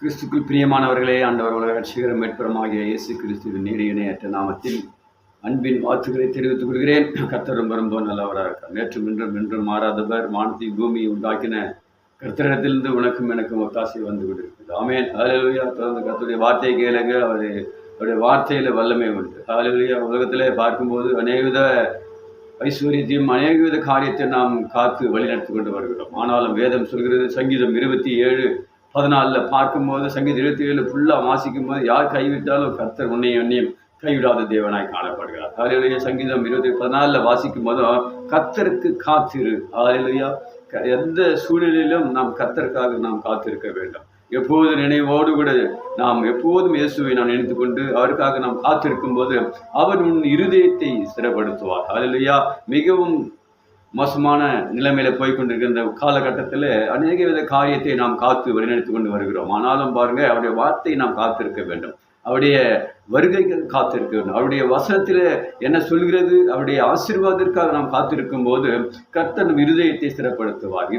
கிறிஸ்துக்குள் பிரியமானவர்களே, ஆண்டவர் உலக ரட்சகரும் மீட்பருமாகிய இயேசு கிறிஸ்துவின் நீடிய இணையற்ற நாமத்தில் அன்பின் வாழ்த்துக்களை தெரிவித்துக் கொள்கிறேன். கர்த்தர் ரொம்ப நல்லவராக இருக்கார். நேற்றும் இன்றும் மாறாதவர், வானத்தை பூமியை உண்டாக்கின கர்த்தரிடத்திலிருந்து உனக்கும் எனக்கும் ஒத்தாசை வந்து கொண்டிருக்கிறது. ஆமென். ஹல்லேலூயா. தொடர்ந்து கர்த்தருடைய வார்த்தையை கேளுங்க. அவருடைய வார்த்தையில வல்லமை உண்டு. ஹல்லேலூயா. உலகத்திலே பார்க்கும்போது அநேகவித ஐஸ்வர்யத்தையும் அநேகவித காரியத்தை நாம் காத்து வழிநடத்தி கொண்டு வருகிறோம். ஆனாலும் வேதம் சொல்கிறது, சங்கீதம் 27:14 பார்க்கும்போது, சங்கீதம் 27 ஃபுல்லாக வாசிக்கும் போது, யார் கைவிட்டாலும் கர்த்தர் உன்னையும் கைவிடாத தேவனாய் காணப்படுகிறார். ஹல்லேலூயா. சங்கீதம் 20:14 வாசிக்கும் போதும் கர்த்தருக்கு காத்திரு. ஹல்லேலூயா. எந்த சூழ்நிலையிலும் நாம் கர்த்தருக்காக நாம் காத்திருக்க வேண்டும். எப்போது நினைவோடு கூட நாம் எப்போதும் இயேசுவை நாம் நினைத்து கொண்டு அவருக்காக நாம் காத்திருக்கும் போது அவர் உன் இருதயத்தை ஸ்திரப்படுத்துவார். ஹல்லேலூயா. மிகவும் மோசமான நிலைமையில போய்கொண்டிருக்கிற இந்த காலகட்டத்தில் அநேக வித காரியத்தை நாம் காத்து வழிநடத்தி கொண்டு வருகிறோம். ஆனாலும் பாருங்க, அவருடைய வார்த்தையை நாம் காத்திருக்க வேண்டும். அவருடைய வருகைக்கு காத்திருக்க வேண்டும். அவருடைய வசனத்தில் என்ன சொல்கிறது, அவருடைய ஆசீர்வாதத்திற்காக நாம் காத்திருக்கும் போது கர்த்தர் நம் இருதயத்தை ஸ்திரப்படுத்துவார்.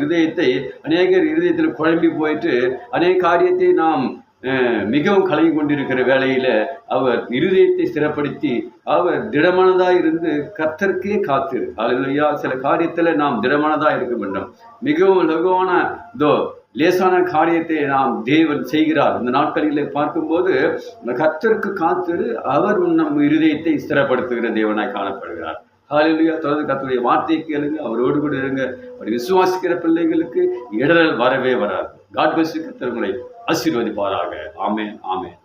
அநேகர் இருதயத்தில் குழம்பி போயிட்டு அநேக காரியத்தை நாம் மிகவும் கலங்கி கொண்டிருக்கிற வேளையில அவர் இருதயத்தை ஸ்திரப்படுத்தி அவர் திடமானதா இருந்து கர்த்தருக்கே காத்திரு. ஹல்லேலூயா. சில காரியத்துல நாம் திடமானதா இருக்க வேண்டும். மிகவும் லகுவான லேசான காரியத்தை நாம் தேவன் செய்கிறார். இந்த நாட்களில் பார்க்கும்போது கர்த்தருக்கு காத்திரு, அவர் நம் இருதயத்தை ஸ்திரப்படுத்துகிற தேவனாய் காணப்படுகிறார். ஹல்லேலூயா. தொடர்ந்து கர்த்தருடைய வார்த்தையை கேளுங்க, அவரோடு கூட இருங்க. அவர் விசுவாசிக்கிற பிள்ளைகளுக்கு இடரல் வரவே வராது. God bless you. கர்த்தர் உங்களை ஆசீர்வதிப்பாராக. ஆமென், ஆமென்.